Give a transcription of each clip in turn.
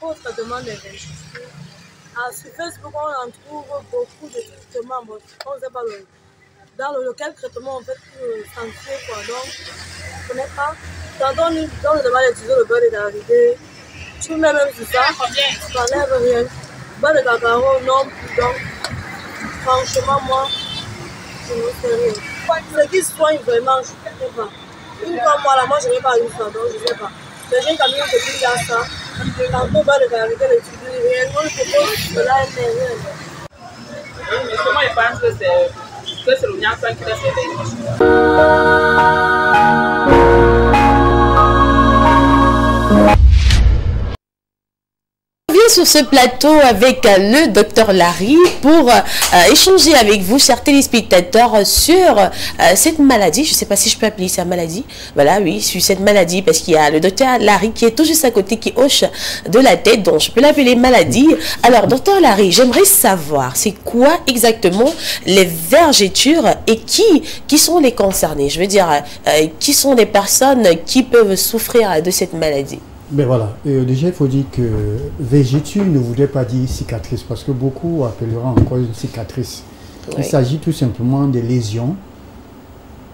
rapport au traitement des vergetures, sur Facebook, on en trouve beaucoup de traitements. Bon, on ne sait pas dans lequel traitement on fait sentir quoi. Donc, je ne connais pas. Tantôt, on nous demande d'utiliser le beurre de karité. Tu mets même sur ça, ça n'enlève rien. Le beurre de cacao, non plus. Donc, franchement, moi, je ne sais rien. Ce qui soigne vraiment, je ne sais pas. Une fois, moi, là, moi, je n'ai pas une fois, donc je ne sais pas. Les gens qui ont dit dans ça, tantôt, beurre de karité, le tubu, rien. On ne peut pas cela, rien. Comment ils pensent que c'est le Nyansan qui laisse les sur ce plateau avec le docteur Larry pour échanger avec vous, chers téléspectateurs, sur cette maladie. Je ne sais pas si je peux appeler ça maladie. Voilà, oui, sur cette maladie, parce qu'il y a le docteur Larry qui est tout juste à côté, qui hoche de la tête, donc je peux l'appeler maladie. Alors, docteur Larry, j'aimerais savoir, c'est quoi exactement les vergetures et qui sont les concernés? Je veux dire, qui sont les personnes qui peuvent souffrir de cette maladie? Mais voilà, déjà il faut dire que vergeture ne voudrait pas dire cicatrice, parce que beaucoup appelleront encore une cicatrice. Oui. Il s'agit tout simplement de lésions,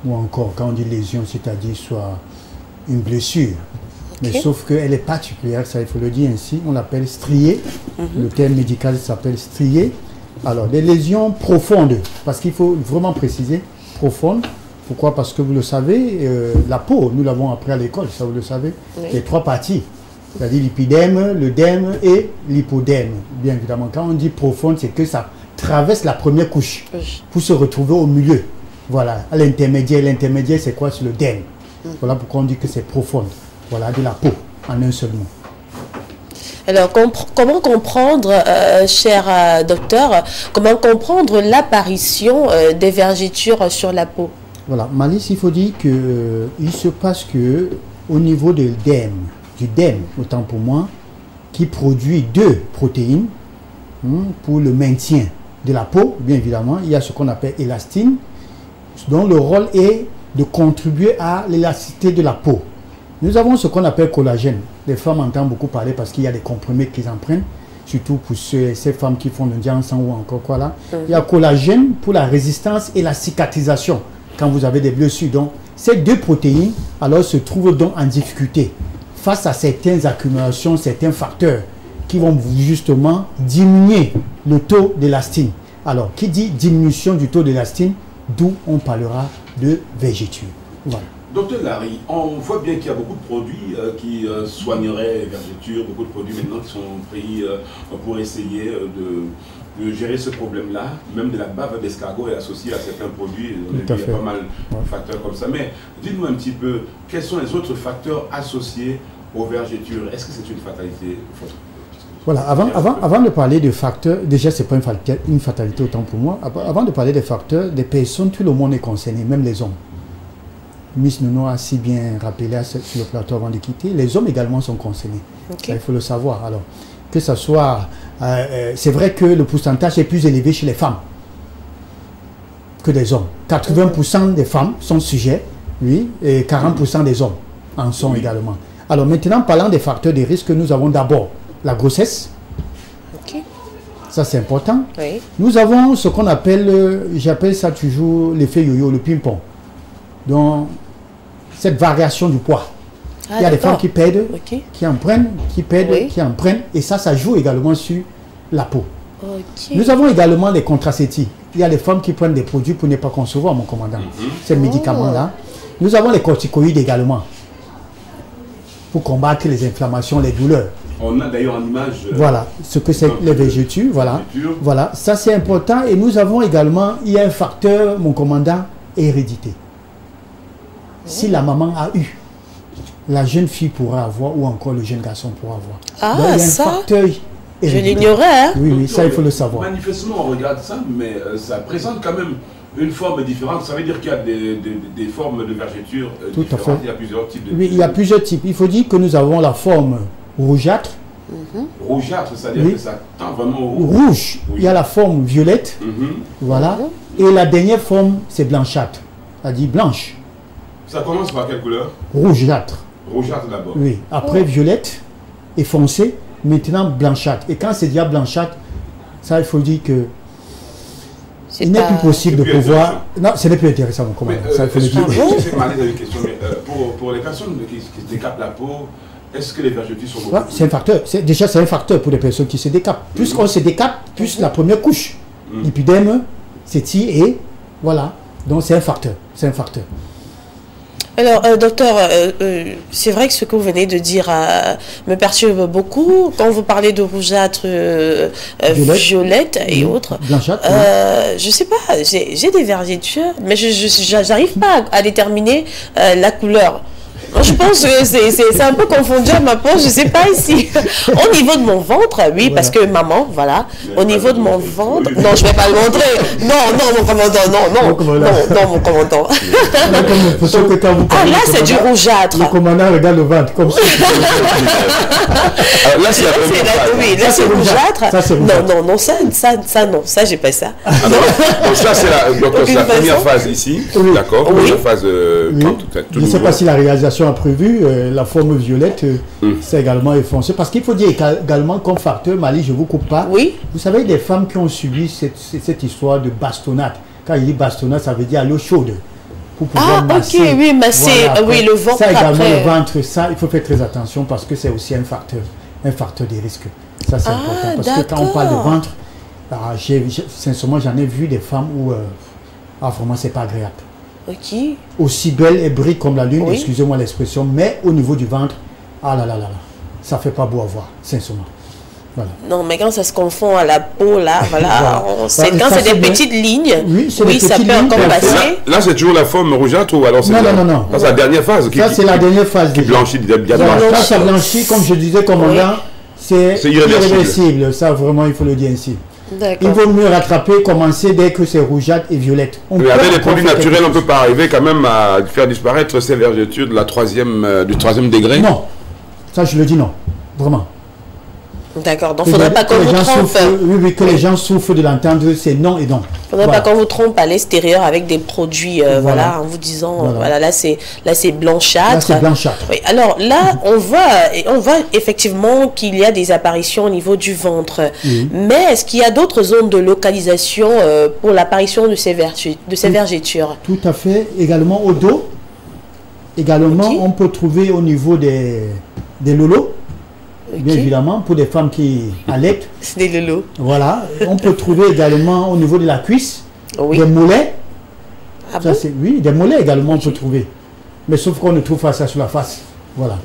ou encore quand on dit lésion, c'est-à-dire soit une blessure. Okay. Mais sauf qu'elle est particulière, ça il faut le dire ainsi, on l'appelle striée, le terme médical s'appelle striée. Alors des lésions profondes, parce qu'il faut vraiment préciser, profondes. Pourquoi? Parce que vous le savez, la peau, nous l'avons appris à l'école, ça vous le savez, oui. Les trois parties, c'est-à-dire l'épidème, l'œdème et l'hypodème. Bien évidemment, quand on dit profonde, c'est que ça traverse la première couche pour se retrouver au milieu. Voilà, à l'intermédiaire. L'intermédiaire, c'est quoi? C'est l'œdème. Voilà pourquoi on dit que c'est profonde. Voilà, de la peau, en un seul mot. Alors, comment comprendre, cher docteur, comment comprendre l'apparition des vergetures sur la peau? Voilà, Malice, il faut dire qu'il se passe que au niveau du dème, autant pour moi, qui produit deux protéines pour le maintien de la peau, bien évidemment, il y a ce qu'on appelle élastine, dont le rôle est de contribuer à l'élasticité de la peau. Nous avons ce qu'on appelle collagène. Les femmes entendent beaucoup parler parce qu'il y a des comprimés qu'ils en prennent, surtout pour ces femmes qui font le Janssen ou encore quoi là. Il y a collagène pour la résistance et la cicatrisation quand vous avez des blessures. Donc, ces deux protéines, alors, se trouvent donc en difficulté face à certaines accumulations, certains facteurs qui vont justement diminuer le taux d'élastine. Alors, qui dit diminution du taux d'élastine, d'où on parlera de vergeture. Voilà. Docteur Larry, on voit bien qu'il y a beaucoup de produits qui soigneraient les vergetures, beaucoup de produits maintenant qui sont pris pour essayer de gérer ce problème-là. Même de la bave d'escargot est associée à certains produits. Il y a pas mal de facteurs comme ça. Mais dites-nous un petit peu, quels sont les autres facteurs associés aux vergetures? Est-ce que c'est une fatalité? Voilà, avant de parler de facteurs, déjà c'est pas une fatalité autant pour moi. Avant de parler des facteurs, des personnes, tout le monde est concerné, même les hommes. Miss Nono a si bien rappelé sur le plateau avant de quitter, les hommes également sont concernés. Okay. Il faut le savoir. Alors, que ce soit... c'est vrai que le pourcentage est plus élevé chez les femmes que des hommes. 80% des femmes sont sujets, oui, et 40% des hommes en sont également. Alors maintenant, parlant des facteurs de risque, nous avons d'abord la grossesse. Okay. Ça, c'est important. Oui. Nous avons ce qu'on appelle, j'appelle ça toujours l'effet yo-yo, le ping-pong. Donc, cette variation du poids. Il y a des femmes qui perdent, qui en prennent, qui perdent, qui en prennent. Et ça joue également sur la peau. Nous avons également les contraceptifs. Il y a des femmes qui prennent des produits pour ne pas concevoir, mon commandant. Ces médicaments-là. Nous avons les corticoïdes également. Pour combattre les inflammations, les douleurs. On a d'ailleurs en image... voilà, ce que c'est les vergetures. Voilà. Voilà, ça c'est important. Et nous avons également, il y a un facteur, mon commandant, hérédité. Si la maman a eu, la jeune fille pourra avoir, ou encore le jeune garçon pourra avoir. Ah, donc, il y a ça, un facteur je l'ignorais. Hein? Oui, oui, ça il faut le savoir. Manifestement, on regarde ça, mais ça présente quand même une forme différente. Ça veut dire qu'il y a des formes de vergeture Tout différentes. à fait. Il y a plusieurs types de... Oui, il y a plusieurs types. Il faut dire que nous avons la forme rougeâtre. Rougeâtre, c'est-à-dire que ça tend vraiment au rouge. Rouge. Oui. Il y a la forme violette. Voilà. Et la dernière forme, c'est blanchâtre. C'est-à-dire blanche. Ça commence par quelle couleur? Rougeâtre. Rougeâtre d'abord. Oui. Après violette et foncé. maintenant blanchâtre. Et quand c'est déjà blanchâtre, ça, il faut dire que il n'est pas... plus possible de C'est plus pouvoir... intéressant. Non, ce n'est plus intéressant, mon commandant. Ça, il faut le dire. Je sais parler une question, mais pour les personnes qui se décapent la peau, est-ce que les vergetures sont beaucoup Ouais, c'est un facteur. Déjà, c'est un facteur pour les personnes qui se décapent. Plus on se décape, plus la première couche, l'épiderme, s'étire et voilà. Donc, c'est un facteur. C'est un facteur. Alors, docteur, c'est vrai que ce que vous venez de dire me perturbe beaucoup. Quand vous parlez de rougeâtre, violette et autres, Blanchâtre, je sais pas, j'ai des vergetures, mais je n'arrive pas à déterminer la couleur. Moi, je pense que c'est un peu confondu à ma peau, je sais pas ici. Au niveau de mon ventre, oui, parce que maman, voilà, au niveau de mon ventre, non, je vais pas le montrer. Non, mon commandant, non, mon commandant. Ah, là, c'est du rougeâtre. Le commandant regarde le ventre comme ça. Là, c'est la première phase. Oui, là, c'est rougeâtre. Ça, c'est rougeâtre. Non, ça, j'ai pas ça. Donc ça, c'est la première phase ici. Oui. D'accord. Oui. Première phase, Oui. Je ne sais pas si la réalisation a prévu la forme violette, c'est également effacé. Parce qu'il faut dire également, comme facteur, Mali, je ne vous coupe pas. Oui. Vous savez, des femmes qui ont subi cette histoire de bastonnade. Quand il dit bastonnade, ça veut dire à l'eau chaude. Pour pouvoir masser. Ok, oui, masser, Voilà, oui, le ventre ça également, après. le ventre, ça, il faut faire très attention parce que c'est aussi un facteur des risques. Ça, c'est important. Parce que quand on parle de ventre, sincèrement, j'en ai vu des femmes où vraiment, c'est pas agréable. Ok. Aussi belle et brille comme la lune, Oui. excusez-moi l'expression, mais au niveau du ventre, ah là là là là, ça fait pas beau à voir, sincèrement. Voilà. Non, mais quand ça se confond à la peau, là, voilà, Voilà. quand Ça, c'est c'est des bien. petites lignes, Oui, c'est des ça petites peut lignes, encore mais passer. Là, c'est toujours la forme rougeâtre ou alors c'est Non. Ça, c'est la dernière phase. Ça, c'est la dernière phase. Qui déjà. blanchit bien Voilà, blanche. quand ça blanchit, comme je disais, commandant, c'est C'est irréversible. irréversible. Ça, vraiment, il faut le dire ainsi. Il D'accord. vaut mieux rattraper, commencer dès que c'est rougeâtre et violette. Mais avec les produits naturels, on ne peut pas arriver quand même à faire disparaître ces vergetures de du troisième degré. Non, ça, je le dis non. Vraiment. D'accord, donc il ne faudrait pas qu'on vous trompe. Oui, que les gens souffrent de l'entendre, c'est non et non. Il ne faudrait pas qu'on vous trompe à l'extérieur avec des produits, voilà, en vous disant, voilà, là c'est blanchâtre. Là, c'est blanchâtre. Oui, alors là, on voit effectivement qu'il y a des apparitions au niveau du ventre. Mais est-ce qu'il y a d'autres zones de localisation pour l'apparition de ces vergetures? Tout à fait. Également au dos. Également, Ok. on peut trouver au niveau des lolos. Bien évidemment, pour des femmes qui allaitent. C'est des lolos. Voilà. On peut trouver également au niveau de la cuisse, Oui. des mollets. Ah Ça, bon? oui, des mollets également, on peut trouver. Mais sauf qu'on ne trouve pas ça sur la face. Voilà.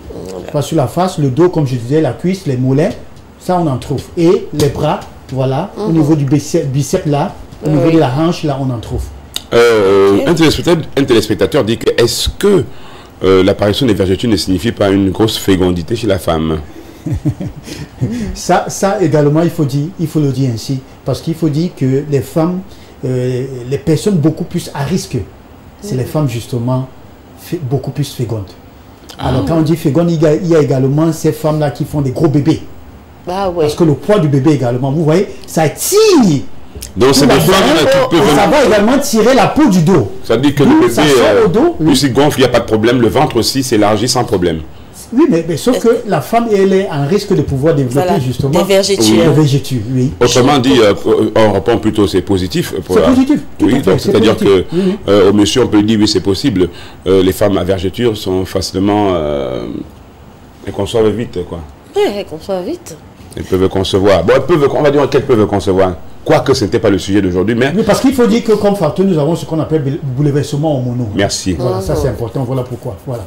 Pas sur la face, le dos, comme je disais, la cuisse, les mollets, ça on en trouve. Et les bras, voilà, au niveau du biceps là, au niveau de la hanche là, on en trouve. Un téléspectateur dit que est-ce que l'apparition des vergetures ne signifie pas une grosse fécondité chez la femme? Ça également, il faut le dire ainsi. Parce qu'il faut dire que les femmes, les personnes beaucoup plus à risque, c'est les femmes justement beaucoup plus fécondes. Alors quand on dit féconde, il y a également ces femmes-là qui font des gros bébés. Ah ouais. Parce que le poids du bébé également, vous voyez, ça tire. Donc c'est des femmes qui peuvent... Ça va également tirer la peau du dos. Ça dit que le Ça bébé, sort au dos. plus il gonfle, il n'y a pas de problème. Le ventre aussi s'élargit sans problème. Oui, mais sauf que la femme, elle est en risque de pouvoir développer Voilà, justement des vergetures. des vergetures, oui. Autrement dit, on répond plutôt c'est positif. C'est positif, tout à Oui, fait, donc c'est c'est-à-dire que positif. Oui, au monsieur, on peut dire oui, c'est possible. Les femmes à vergetures sont facilement... elles conçoivent vite, quoi. Ouais, qu'on soit vite. Elles peuvent concevoir. Bon, on va dire qu'elles peuvent concevoir. Quoique ce n'était pas le sujet d'aujourd'hui, mais... Oui, parce qu'il faut dire que comme facteur, nous avons ce qu'on appelle bouleversement hormonaux. Merci. Voilà, ça c'est important, voilà pourquoi. Voilà.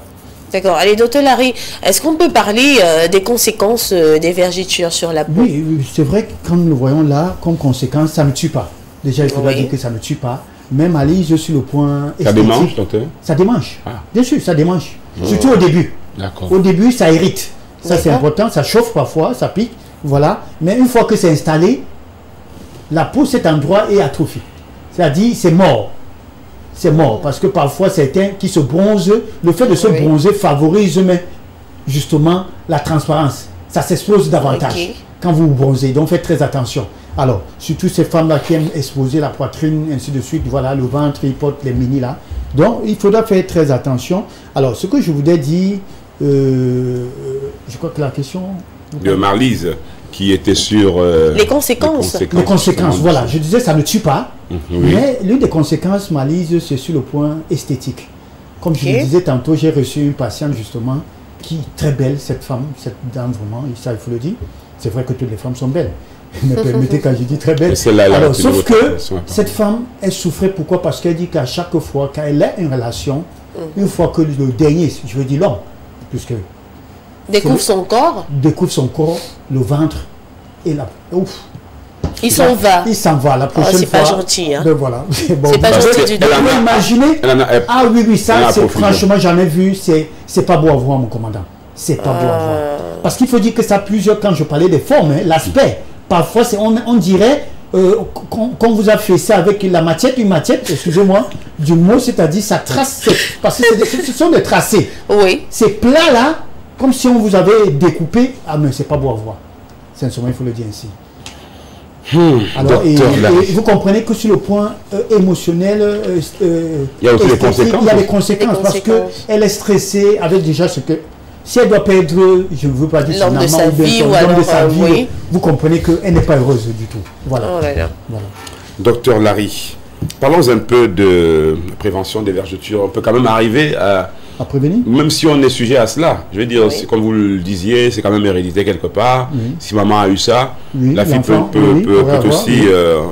D'accord. Allez, docteur Larry, est-ce qu'on peut parler des conséquences des vergetures sur la peau? Oui, c'est vrai que quand nous le voyons là, comme conséquence, ça ne tue pas. Déjà, il faudra Oui. dire que ça ne tue pas. Même Ali, je suis le point Ça esthétique. démange, docteur? Ça démange. Ah. Bien sûr, ça démange. Surtout au début. D'accord. Au début, ça irrite. Ça, c'est D'accord. important. Ça chauffe parfois, ça pique. Voilà. Mais une fois que c'est installé, la peau, cet endroit est atrophié. C'est-à-dire, c'est mort. C'est mort. Parce que parfois, certains qui se bronzent, le fait de se Oui. bronzer favorise mais justement la transparence. Ça s'expose davantage Ok. quand vous vous bronzez. Donc, faites très attention. Alors, surtout ces femmes-là qui aiment exposer la poitrine, ainsi de suite, voilà, le ventre, ils portent les mini là. Donc, il faudra faire très attention. Alors, ce que je voudrais dire, je crois que la question... de Marlise qui était sur les conséquences. Les conséquences, voilà. Je disais, ça ne tue pas. Oui. Mais l'une des conséquences, Marlise, c'est sur le point esthétique. Comme je le disais tantôt, j'ai reçu une patiente justement qui est très belle, cette femme, cette dame vraiment, et ça il faut le dire. C'est vrai que toutes les femmes sont belles. Mais permettez quand je dis très belle. Alors, sauf que cette femme, elle souffrait. Pourquoi? Parce qu'elle dit qu'à chaque fois, quand elle a une relation, une fois que le dernier, je veux dire l'homme, puisque découvre son corps, le ventre et la... Ouf. Il s'en va. Il s'en va la prochaine fois. C'est pas gentil. Hein. Ben voilà. Bon, c'est pas gentil du tout. Vous pouvez imaginer. Ah oui, ça, c'est franchement jamais vu. C'est pas beau à voir, mon commandant. C'est pas beau à voir. Parce qu'il faut dire que ça plusieurs, quand je parlais des formes, hein, l'aspect. Parfois, on dirait qu'on vous a fait ça avec la matière, une matière, excusez-moi, du mot, c'est-à-dire ça trace. Parce que ce sont des tracés. Oui. Ces plats-là, comme si on vous avait découpé. Ah, mais c'est pas beau à voir. Sincèrement, il faut le dire ainsi. Alors, et vous comprenez que sur le point émotionnel, il y a aussi les conséquences. Il y a les conséquences parce qu'elle est stressée avec déjà ce que... Si elle doit perdre, je ne veux pas dire l'homme de sa vie, ou alors, oui. Vous comprenez qu'elle n'est pas heureuse du tout. Voilà. Oh là là. Voilà. Docteur Larry, parlons un peu de prévention des vergetures. On peut quand même arriver à prévenir. Même si on est sujet à cela. Je veux dire, comme vous le disiez, c'est quand même hérédité quelque part. Si maman a eu ça, la fille peut aussi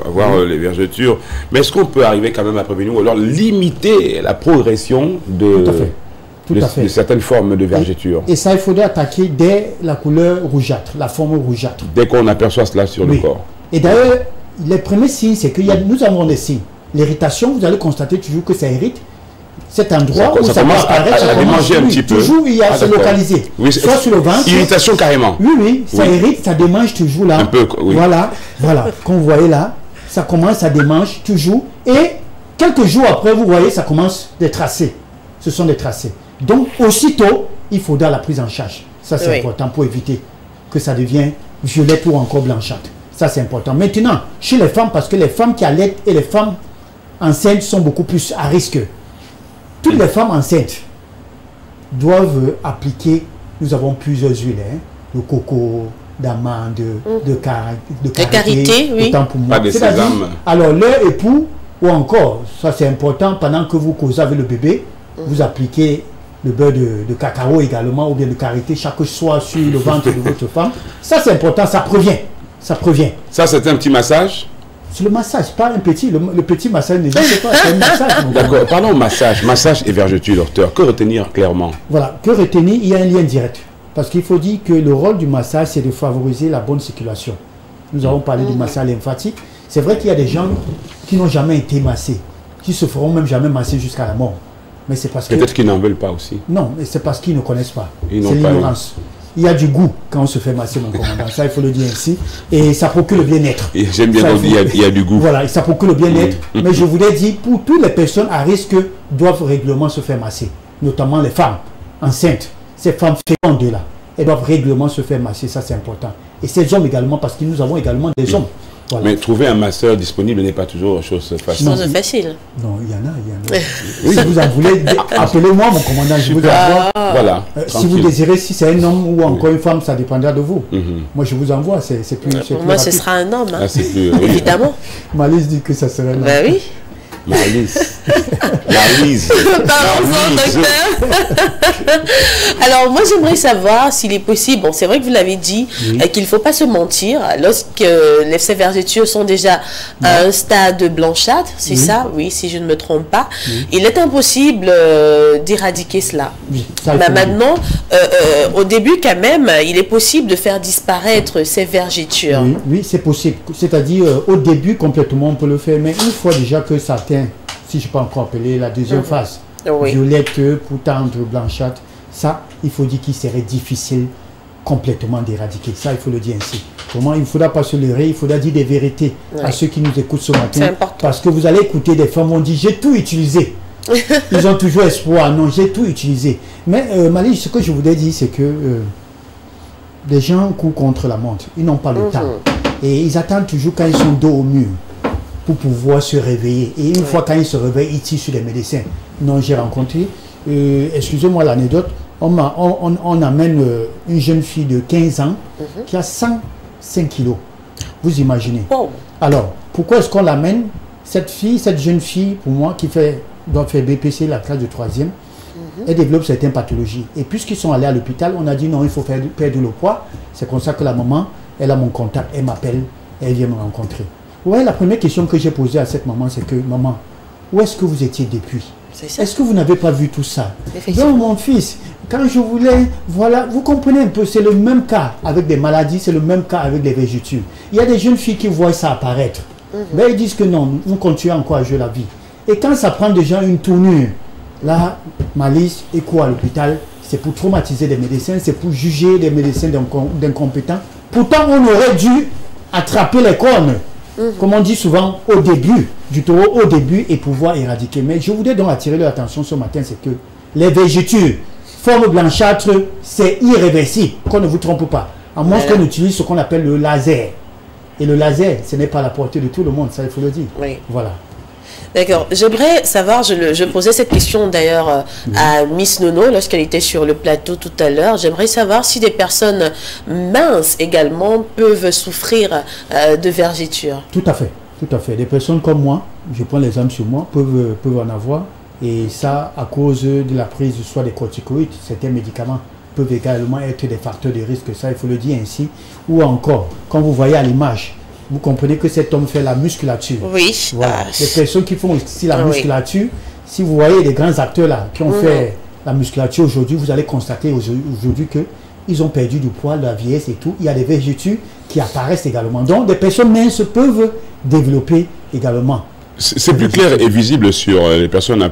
avoir les vergetures. Mais est-ce qu'on peut arriver quand même à prévenir ou alors limiter la progression de certaines formes de vergetures? Et ça, il faudrait attaquer dès la couleur rougeâtre, la forme rougeâtre. Dès qu'on aperçoit cela sur le corps. Et d'ailleurs, les premiers signes, c'est que nous avons des signes. L'irritation, vous allez constater toujours que ça irrite. Cet endroit où ça commence à démanger un petit peu. Toujours, il y a c'est localisé. Oui, soit sur le ventre. Irritation carrément. Oui, ça irrite, ça démange toujours là. Un peu, oui. Voilà, comme vous voyez là, ça commence à démange toujours. Et quelques jours après, vous voyez, ça commence des tracés. Ce sont des tracés. Donc, aussitôt, il faudra la prise en charge. Ça, c'est important pour éviter que ça devienne violette ou encore blanchâtre. Ça, c'est important. Maintenant, chez les femmes, parce que les femmes qui allaitent et les femmes enceintes sont beaucoup plus à risque. Toutes les femmes enceintes doivent appliquer, nous avons plusieurs huiles, hein, le coco, d'amande, de karité, oui. Autant pour moi. Pas de sésame. Alors, leur époux, ou encore, ça c'est important, pendant que vous causez avec le bébé, vous appliquez le beurre de cacao également, ou bien de karité, chaque soir sur le ventre de votre femme. Ça c'est important, ça prévient. Ça prévient. Ça c'est un petit massage? C'est le massage, pas un petit. Le petit massage n'existe pas, c'est un massage. D'accord, parlons massage. Massage et vergeture, docteur. Que retenir clairement? Voilà, que retenir, il y a un lien direct. Parce qu'il faut dire que le rôle du massage, c'est de favoriser la bonne circulation. Nous avons parlé du massage lymphatique. C'est vrai qu'il y a des gens qui n'ont jamais été massés, qui se feront même jamais masser jusqu'à la mort. Mais c'est parce que... Peut-être qu'ils n'en veulent pas aussi. Non, mais c'est parce qu'ils ne connaissent pas. C'est l'ignorance. Il y a du goût quand on se fait masser, mon commandant. Ça, il faut le dire ainsi. Et ça procure le bien-être. J'aime bien qu'on dit il y a du goût. Voilà, et ça procure le bien-être. Mais je voulais dire, pour toutes les personnes à risque doivent régulièrement se faire masser. Notamment les femmes enceintes. Ces femmes fécondes là. Elles doivent régulièrement se faire masser. Ça, c'est important. Et ces hommes également, parce que nous avons également des hommes. Voilà. Mais trouver un masseur disponible n'est pas toujours chose facile. Chose facile. Non, il y en a. Oui, si vous en voulez, appelez-moi, mon commandant, je vous envoie. Voilà. Si vous désirez, si c'est un homme ou encore une femme, ça dépendra de vous. Moi, je vous envoie. C'est plus, pour moi, ce sera un homme. Hein. Évidemment. Marlise dit que ça serait un homme. Ben oui. Marlise. Parlons-en, docteur. Alors, moi, j'aimerais savoir s'il est possible, bon, c'est vrai que vous l'avez dit, qu'il ne faut pas se mentir, lorsque ces vergetures sont déjà à un stade blanchâtre, c'est ça, oui, si je ne me trompe pas, il est impossible d'éradiquer cela. Mais maintenant, au début, quand même, il est possible de faire disparaître ces vergetures. Oui, c'est possible. C'est-à-dire, au début, complètement, on peut le faire, mais une fois déjà que ça atteint, si je peux encore appeler la deuxième phase, violette, pour tendre, blanchâtre, ça, il faut dire qu'il serait difficile complètement d'éradiquer. Ça, il faut le dire ainsi. Comment il ne faudra pas se leurrer, il faudra dire des vérités à ceux qui nous écoutent ce matin. Parce que vous allez écouter des femmes, on dit, j'ai tout utilisé. Ils ont toujours espoir. Non, j'ai tout utilisé. Mais, Marlise, ce que je voudrais dire, c'est que les gens courent contre la montre. Ils n'ont pas le temps. Et ils attendent toujours quand ils sont dos au mur pour pouvoir se réveiller. Et une fois quand ils se réveillent, ils tirent sur les médecins. Non, j'ai rencontré, excusez-moi l'anecdote, on amène une jeune fille de 15 ans qui a 105 kilos. Vous imaginez. Oh. Alors, pourquoi est-ce qu'on l'amène? Cette jeune fille, pour moi, qui doit faire BPC, la classe de 3e, elle développe certaines pathologies. Et puisqu'ils sont allés à l'hôpital, on a dit non, il faut perdre le poids. C'est comme ça que la maman, elle a mon contact, elle m'appelle, elle vient me rencontrer. Ouais, la première question que j'ai posée à cette maman, c'est que, maman, où est-ce que vous étiez depuis? Est-ce que vous n'avez pas vu tout ça? Donc, mon fils, quand je voulais, voilà, vous comprenez un peu, c'est le même cas avec des maladies, c'est le même cas avec des végétures. Il y a des jeunes filles qui voient ça apparaître. Mais ils disent que non, nous continuons encore à jouer la vie. Et quand ça prend déjà une tournure, là, malice et quoi à l'hôpital, c'est pour traumatiser des médecins, c'est pour juger des médecins d'incompétents. Pourtant, on aurait dû attraper les cornes, comme on dit souvent, au début du taureau, au début, et pouvoir éradiquer. Mais je voudrais donc attirer leur attention ce matin, c'est que les végétures, forme blanchâtre, c'est irréversible, qu'on ne vous trompe pas. À moins qu'on utilise ce qu'on appelle le laser. Et le laser, ce n'est pas à la portée de tout le monde, ça il faut le dire. Oui. Voilà. D'accord. J'aimerais savoir, je posais cette question d'ailleurs à Miss Nono lorsqu'elle était sur le plateau tout à l'heure. J'aimerais savoir si des personnes minces également peuvent souffrir de vergetures. Tout à fait, tout à fait. Des personnes comme moi, je prends l'exemple sur moi, peuvent en avoir. Et ça, à cause de la prise soit des corticoïdes, certains médicaments peuvent également être des facteurs de risque, ça il faut le dire ainsi. Ou encore, quand vous voyez à l'image, vous comprenez que cet homme fait la musculature. Oui. Voilà. Les personnes qui font aussi la musculature, si vous voyez les grands acteurs là qui ont fait la musculature aujourd'hui, vous allez constater aujourd'hui qu'ils ont perdu du poids, de la vieillesse et tout. Il y a des végétures qui apparaissent également. Donc des personnes minces peuvent développer également. C'est plus clair et visible sur les personnes à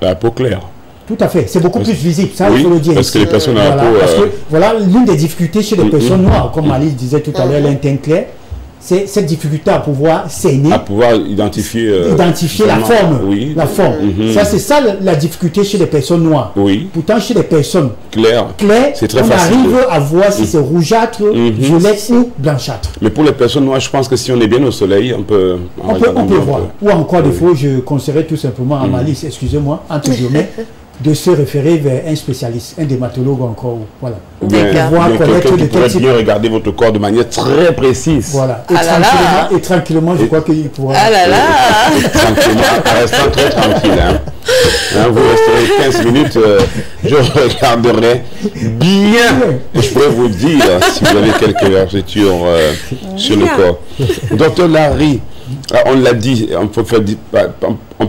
la peau claire. Tout à fait, c'est beaucoup plus visible, ça il faut le dire. Parce que les personnes à la peau... Parce que voilà, l'une des difficultés chez les personnes noires, comme Alice disait tout à l'heure, l'interne clair, c'est cette difficulté à pouvoir cerner, à pouvoir identifier la forme. Oui. La forme. Ça, c'est ça la difficulté chez les personnes noires. Oui. Pourtant, chez les personnes claires, c'est très facile. On arrive à voir si c'est rougeâtre, violet ou blanchâtre. Mais pour les personnes noires, je pense que si on est bien au soleil, on peut voir. Ou encore des fois, je conseillerais tout simplement à Malice, excusez-moi, entre guillemets, de se référer vers un spécialiste, un dermatologue encore. Voilà. Quelqu'un qui pourrait bien regarder votre corps de manière très précise. Voilà. Et tranquillement, je crois qu'il pourra... Tranquillement, en restant très tranquille. Vous resterez 15 minutes, je regarderai bien. Je pourrais vous dire si vous avez quelques vergetures sur le corps. Docteur Larry, on l'a dit, on peut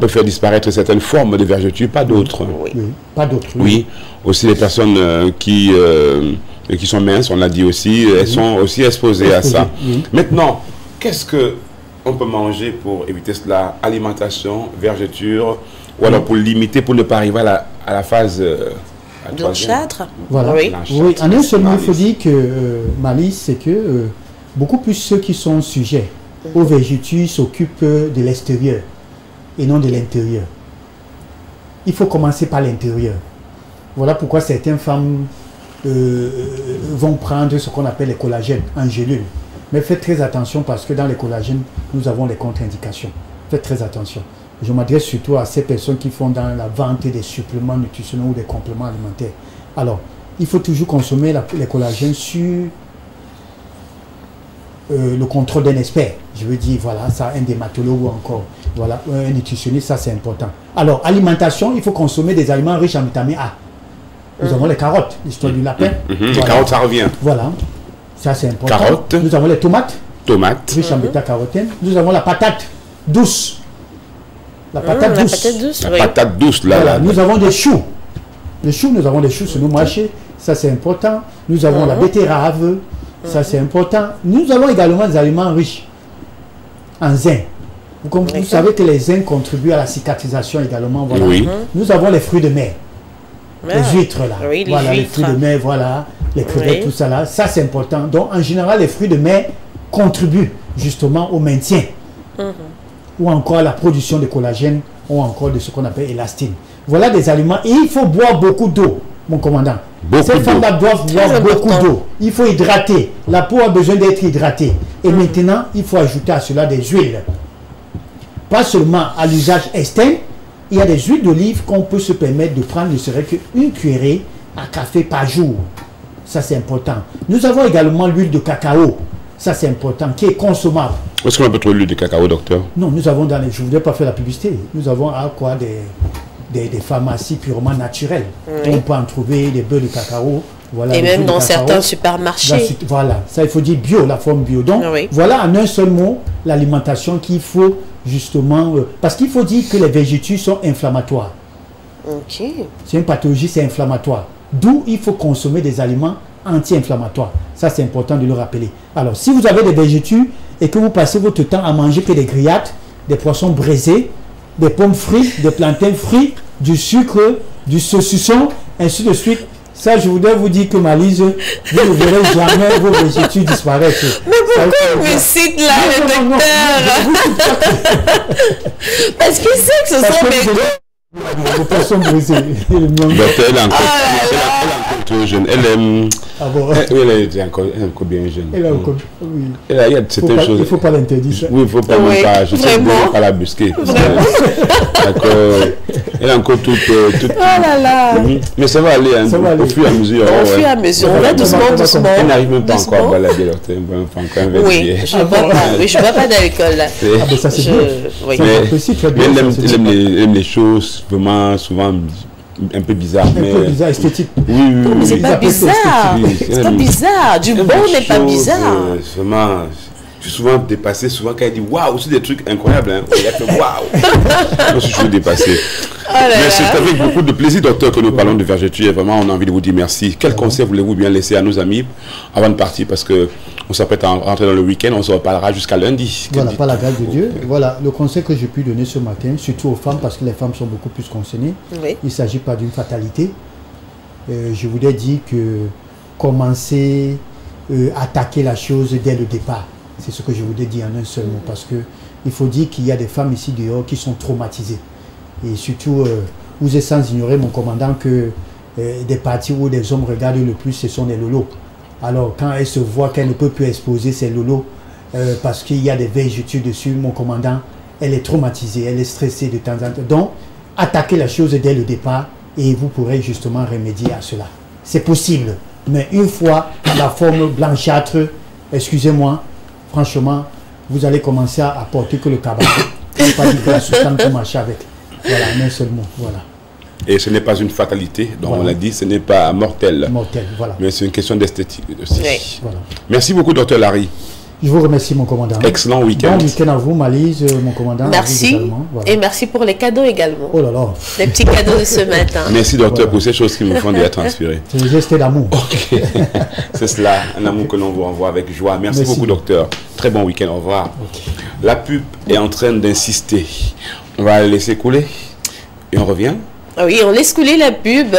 faire disparaître certaines formes de vergetures, pas d'autres. Oui, pas d'autres. Oui, aussi les personnes qui sont minces, on l'a dit aussi, elles sont aussi exposées à ça. Maintenant, qu'est-ce qu'on peut manger pour éviter cela? Alimentation, vergeture, ou alors pour limiter, pour ne pas arriver à la phase... blanchâtre. Voilà. Oui. En un seul mot, il faut dire que Malice, c'est que beaucoup plus ceux qui sont sujets aux végétures s'occupent de l'extérieur et non de l'intérieur. Il faut commencer par l'intérieur. Voilà pourquoi certaines femmes vont prendre ce qu'on appelle les collagènes en gélule. Mais faites très attention parce que dans les collagènes, nous avons les contre-indications. Faites très attention. Je m'adresse surtout à ces personnes qui font dans la vente des suppléments nutritionnels ou des compléments alimentaires. Alors, il faut toujours consommer les collagènes sur le contrôle d'un expert. Je veux dire, voilà, ça, un dermatologue ou encore, voilà, un nutritionniste, ça c'est important. Alors, alimentation, il faut consommer des aliments riches en vitamine A. Nous avons les carottes, l'histoire du lapin. Les carottes, ça revient. Voilà, ça c'est important. Carottes. Nous avons les tomates. Tomates. Riches en bêta-carotène. Nous avons la patate douce. La patate douce. La patate douce, là. Voilà, nous avons des choux. Les choux, nous avons des choux sur nos marchés. Ça c'est important. Nous avons la betterave. Ça, c'est important. Nous avons également des aliments riches en zinc. Vous savez que les zinc contribuent à la cicatrisation également. Voilà. Oui. Nous avons les fruits de mer. Les huîtres, là. Oui, voilà, les fruits de mer, voilà. Les crevettes, tout ça, là. Ça, c'est important. Donc, en général, les fruits de mer contribuent justement au maintien. Ou encore à la production de collagène, ou encore de ce qu'on appelle élastine. Voilà des aliments. Et il faut boire beaucoup d'eau, mon commandant. Ces femmes-là doivent boire beaucoup d'eau. Il faut hydrater. La peau a besoin d'être hydratée. Et maintenant, il faut ajouter à cela des huiles. Pas seulement à l'usage externe. Il y a des huiles d'olive qu'on peut se permettre de prendre, ne serait qu'une cuillerée à café par jour. Ça, c'est important. Nous avons également l'huile de cacao. Ça, c'est important, qui est consommable. Est-ce qu'on a peut trouver l'huile de cacao, docteur? Non, nous avons dans les... Je ne voudrais pas faire la publicité. Nous avons à quoi des pharmacies purement naturelles. Oui. On peut en trouver des beurres de cacao. Voilà, et même dans certains supermarchés. Voilà, ça il faut dire bio, la forme bio. Donc, voilà en un seul mot l'alimentation qu'il faut justement... parce qu'il faut dire que les végétaux sont inflammatoires. Ok. C'est une pathologie, c'est inflammatoire. D'où il faut consommer des aliments anti-inflammatoires. Ça, c'est important de le rappeler. Alors, si vous avez des végétaux et que vous passez votre temps à manger que des grillades, des poissons braisés, des pommes frites, des plantains frits, du sucre, du saucisson, ainsi de suite, ça, je voudrais vous dire que Malise, vous ne verrez jamais vos végétaux disparaître. Mais pourquoi il me cite là, le docteur? Parce qu'il sait que ce sont mes... Vos poissons brisés. Docteur, elle est encore jeune. Elle aime... Ah bon? Elle est encore bien jeune. Elle est encore... Oui. Il y a certaines choses... Il ne faut pas l'interdire. Oui, il ne faut pas même pas... Je sais pas la busquer. D'accord. Elle est encore toute... Oh là là. Mais ça va aller, au fur et à mesure. Au fur et à mesure. On va doucement. Elle n'arrive même pas encore à balader, docteur. Oui, je ne bois pas d'alcool là. Ah ben ça c'est bien. Oui. Mais elle aime les choses vraiment souvent un peu bizarres. Un peu bizarre, esthétique. Oui. Mais c'est pas bizarre. C'est pas bizarre. Du bon n'est pas bizarre. Vraiment... Je suis souvent dépassé, souvent quand elle dit waouh, c'est des trucs incroyables. Hein. Il a fait waouh. Je suis toujours dépassé. Mais c'est avec beaucoup de plaisir, docteur, que nous parlons de vergeture. Et vraiment, on a envie de vous dire merci. Quel conseil voulez-vous bien laisser à nos amis avant de partir? Parce qu'on s'apprête à rentrer dans le week-end, on se reparlera jusqu'à lundi. Voilà, par la grâce de Dieu. Voilà, le conseil que j'ai pu donner ce matin, surtout aux femmes, parce que les femmes sont beaucoup plus concernées. Oui. Il ne s'agit pas d'une fatalité. Je voudrais dire que commencer à attaquer la chose dès le départ. C'est ce que je voudrais dire en un seul mot, parce qu'il faut dire qu'il y a des femmes ici dehors qui sont traumatisées. Et surtout, vous êtes sans ignorer, mon commandant, que des parties où des hommes regardent le plus, ce sont les lolos. Alors, quand elle se voit qu'elle ne peut plus exposer ses lolos, parce qu'il y a des végétaux dessus, mon commandant, elle est traumatisée, elle est stressée de temps en temps. Donc, attaquez la chose dès le départ et vous pourrez justement remédier à cela. C'est possible, mais une fois la forme blanchâtre, excusez-moi, franchement, vous allez commencer à porter que le cabas. Il n'y a pas de grâce pour marcher avec. Voilà, un seul mot. Voilà. Et ce n'est pas une fatalité, donc voilà. On l'a dit, ce n'est pas mortel. Mortel, voilà. Mais c'est une question d'esthétique aussi. Oui. Voilà. Merci beaucoup, docteur Larry. Je vous remercie, mon commandant. Excellent week-end. Bon week-end à vous, Malise, mon commandant. Merci. Voilà. Et merci pour les cadeaux également. Oh là là. Les petits cadeaux de ce matin. Merci, docteur, pour ces choses qui me font déjà transpirer. C'est un geste d'amour. Okay. C'est cela, un amour que l'on vous renvoie avec joie. Merci beaucoup, docteur. Très bon week-end. Au revoir. Okay. La pub est en train d'insister. On va la laisser couler et on revient. Oui, on laisse couler la pub.